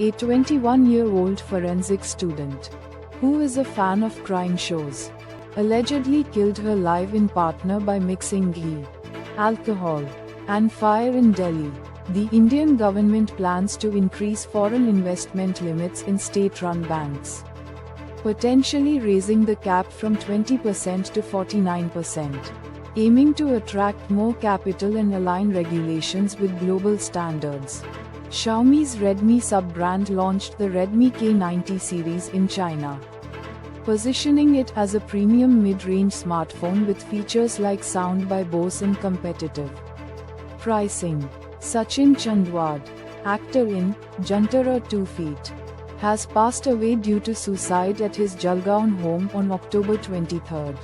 a 21-year-old forensic student, who is a fan of crime shows, allegedly killed her live-in partner by mixing ghee, alcohol, and fire in Delhi. The Indian government plans to increase foreign investment limits in state-run banks, potentially raising the cap from 20% to 49%, aiming to attract more capital and align regulations with global standards. Xiaomi's Redmi sub-brand launched the Redmi K90 series in China, positioning it as a premium mid-range smartphone with features like sound by Bose and competitive pricing. Sachin Chandwad, actor in Juntara 2 Feet, has passed away due to suicide at his Jalgaon home on October 23,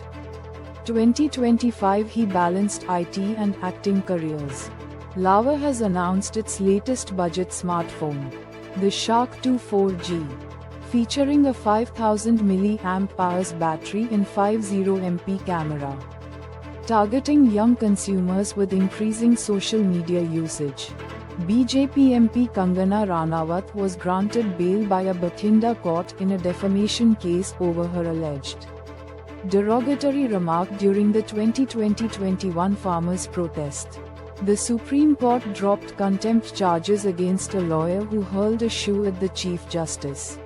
2025. He balanced IT and acting careers. Lava has announced its latest budget smartphone, the Shark 2 4G, featuring a 5000 mAh battery and 50MP camera, targeting young consumers with increasing social media usage. BJP MP Kangana Ranawat was granted bail by a Bathinda court in a defamation case over her alleged derogatory remark during the 2020-21 farmers' protest. The Supreme Court dropped contempt charges against a lawyer who hurled a shoe at the Chief Justice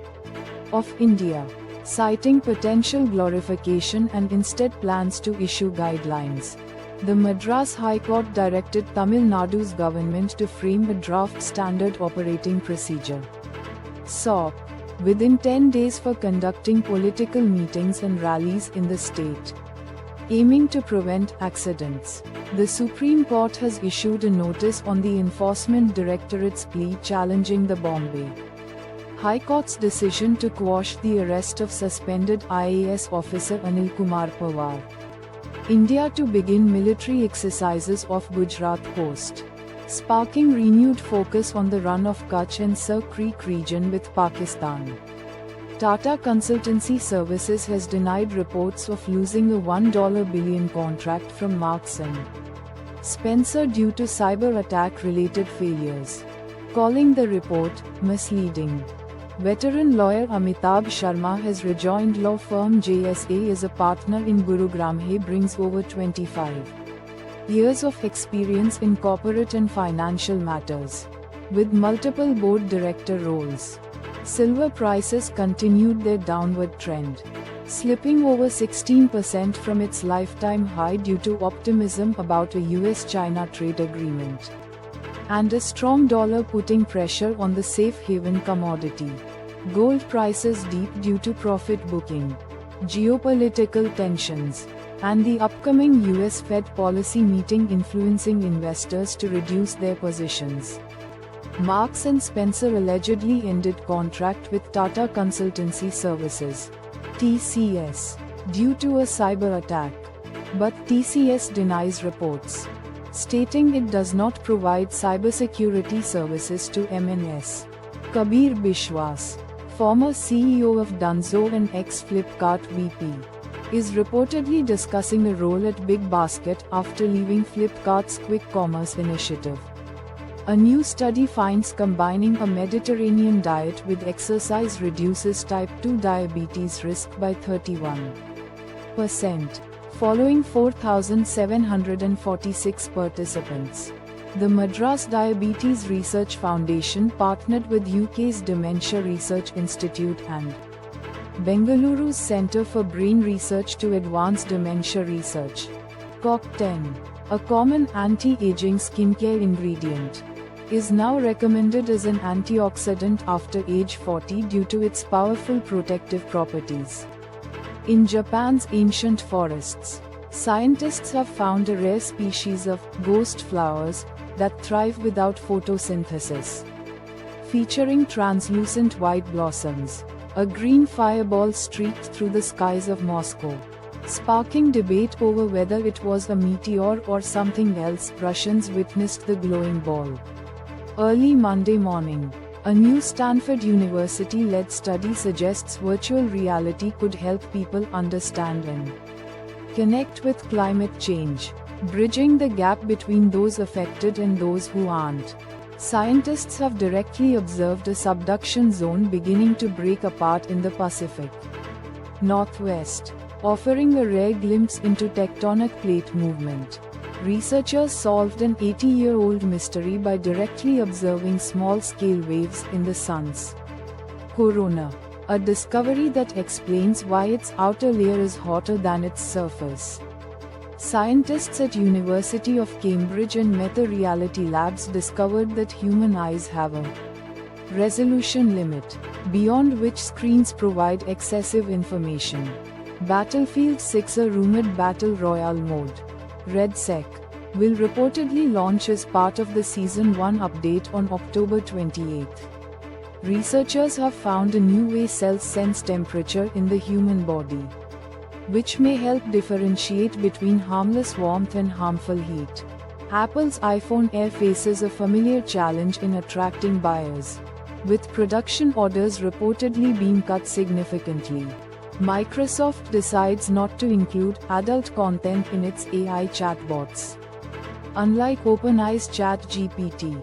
of India, citing potential glorification and instead plans to issue guidelines. The Madras High Court directed Tamil Nadu's government to frame a draft standard operating procedure (SOP) within 10 days for conducting political meetings and rallies in the state, aiming to prevent accidents. The Supreme Court has issued a notice on the Enforcement Directorate's plea challenging the Bombay High Court's decision to quash the arrest of suspended IAS officer Anil Kumar Pawar. India to begin military exercises off Gujarat coast, sparking renewed focus on the run of Kutch and Sir Creek region with Pakistan. Tata Consultancy Services has denied reports of losing a $1 billion contract from Marks & Spencer due to cyber attack-related failures, calling the report misleading. Veteran lawyer Amitabh Sharma has rejoined law firm JSA as a partner in Gurugram. He brings over 25 years of experience in corporate and financial matters, with multiple board director roles. Silver prices continued their downward trend, slipping over 16% from its lifetime high due to optimism about a US-China trade agreement and a strong dollar putting pressure on the safe haven commodity. Gold prices deep due to profit booking, geopolitical tensions, and the upcoming US Fed policy meeting influencing investors to reduce their positions. Marks & Spencer allegedly ended contract with Tata Consultancy Services, TCS, due to a cyber attack. But TCS denies reports, stating it does not provide cybersecurity services to MNS. Kabir Biswas, former CEO of Dunzo and ex-Flipkart VP, is reportedly discussing a role at Big Basket after leaving Flipkart's quick commerce initiative. A new study finds combining a Mediterranean diet with exercise reduces type 2 diabetes risk by 31%, following 4,746 participants. The Madras Diabetes Research Foundation partnered with UK's Dementia Research Institute and Bengaluru's Centre for Brain Research to advance dementia research. CoQ10, a common anti-aging skincare ingredient, is now recommended as an antioxidant after age 40 due to its powerful protective properties. In Japan's ancient forests, scientists have found a rare species of ghost flowers that thrive without photosynthesis, featuring translucent white blossoms. A green fireball streaked through the skies of Moscow, sparking debate over whether it was a meteor or something else. Russians witnessed the glowing ball early Monday morning. A new Stanford University-led study suggests virtual reality could help people understand and connect with climate change, bridging the gap between those affected and those who aren't. Scientists have directly observed a subduction zone beginning to break apart in the Pacific Northwest, offering a rare glimpse into tectonic plate movement. Researchers solved an 80-year-old mystery by directly observing small-scale waves in the Sun's corona, a discovery that explains why its outer layer is hotter than its surface. Scientists at University of Cambridge and Meta Reality Labs discovered that human eyes have a resolution limit, beyond which screens provide excessive information. Battlefield 6, a rumored Battle Royale mode, RedSec, will reportedly launch as part of the Season 1 update on October 28. Researchers have found a new way cells sense temperature in the human body, which may help differentiate between harmless warmth and harmful heat. Apple's iPhone Air faces a familiar challenge in attracting buyers, with production orders reportedly being cut significantly. Microsoft decides not to include adult content in its AI chatbots, unlike OpenAI's ChatGPT,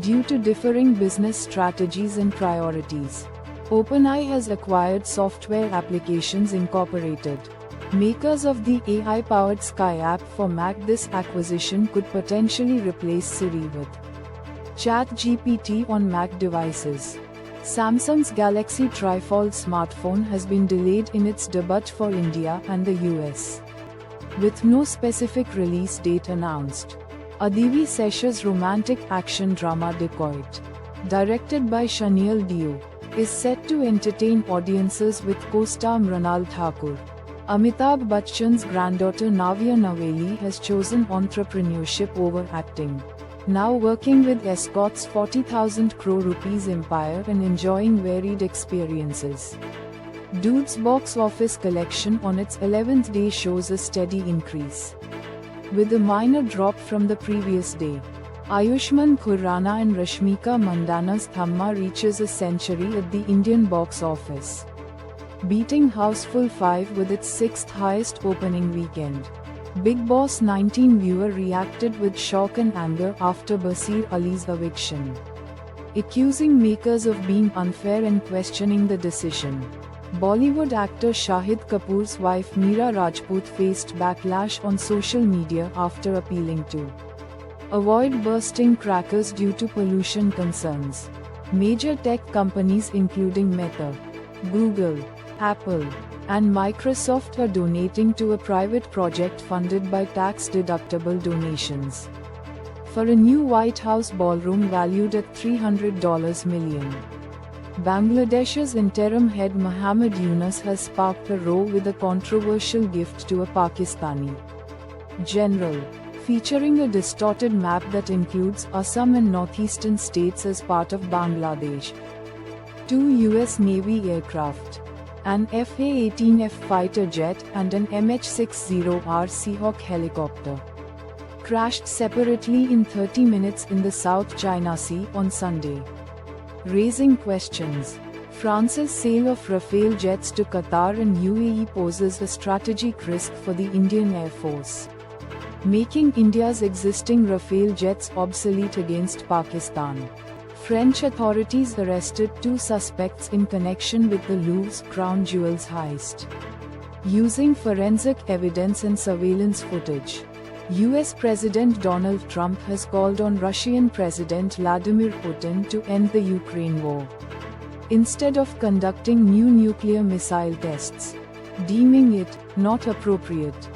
due to differing business strategies and priorities. OpenAI has acquired Software Applications Incorporated, makers of the AI-powered Sky app for Mac. This acquisition could potentially replace Siri with ChatGPT on Mac devices. Samsung's Galaxy Trifold smartphone has been delayed in its debut for India and the US, with no specific release date announced. Adivi Sesha's romantic action drama Dacoit, directed by Shanil Dio, is set to entertain audiences with co-star Mrunal Thakur. Amitabh Bachchan's granddaughter Navya Naveli has chosen entrepreneurship over acting, now working with Escort's 40,000 crore rupees empire and enjoying varied experiences. Dude's box office collection on its 11th day shows a steady increase, with a minor drop from the previous day. Ayushmann Khurrana and Rashmika Mandana's Thamma reaches a century at the Indian box office, beating Houseful 5 with its 6th highest opening weekend. Bigg Boss 19 viewer reacted with shock and anger after Basir Ali's eviction, accusing makers of being unfair and questioning the decision. Bollywood actor Shahid Kapoor's wife Meera Rajput faced backlash on social media after appealing to avoid bursting crackers due to pollution concerns. Major tech companies including Meta, Google, Apple, and Microsoft are donating to a private project funded by tax-deductible donations for a new White House ballroom valued at $300 million. Bangladesh's interim head Muhammad Yunus has sparked a row with a controversial gift to a Pakistani general, featuring a distorted map that includes Assam and northeastern states as part of Bangladesh. 2 U.S. Navy aircraft, an F-A-18F fighter jet and an MH-60R Seahawk helicopter, crashed separately in 30 minutes in the South China Sea on Sunday, raising questions. France's sale of Rafale jets to Qatar and UAE poses a strategic risk for the Indian Air Force, making India's existing Rafale jets obsolete against Pakistan. French authorities arrested 2 suspects in connection with the Louvre's crown jewels heist, using forensic evidence and surveillance footage. US President Donald Trump has called on Russian President Vladimir Putin to end the Ukraine war, instead of conducting new nuclear missile tests, deeming it not appropriate.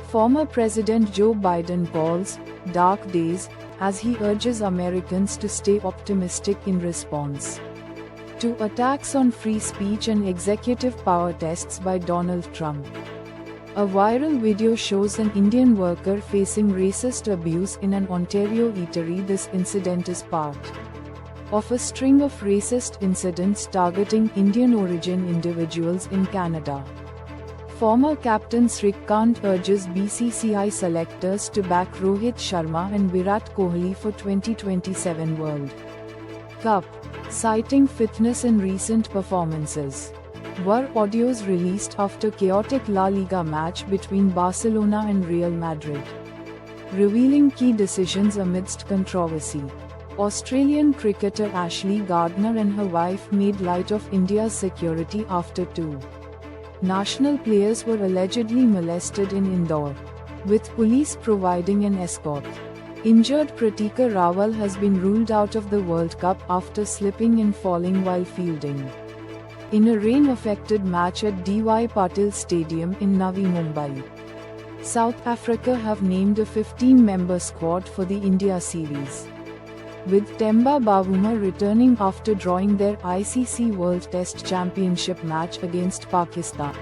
Former President Joe Biden calls dark days as he urges Americans to stay optimistic in response to attacks on free speech and executive power tests by Donald Trump. A viral video shows an Indian worker facing racist abuse in an Ontario eatery. This incident is part of a string of racist incidents targeting Indian origin individuals in Canada. Former captain Srikanth urges BCCI selectors to back Rohit Sharma and Virat Kohli for 2027 World Cup, citing fitness in recent performances. Were audios released after chaotic La Liga match between Barcelona and Real Madrid, revealing key decisions amidst controversy. Australian cricketer Ashley Gardner and her wife made light of India's security after two national players were allegedly molested in Indore, with police providing an escort. Injured Pratika Rawal has been ruled out of the World Cup after slipping and falling while fielding in a rain-affected match at D.Y. Patil Stadium in Navi Mumbai. South Africa have named a 15-member squad for the India series, with Temba Bavuma returning after drawing their ICC World Test Championship match against Pakistan.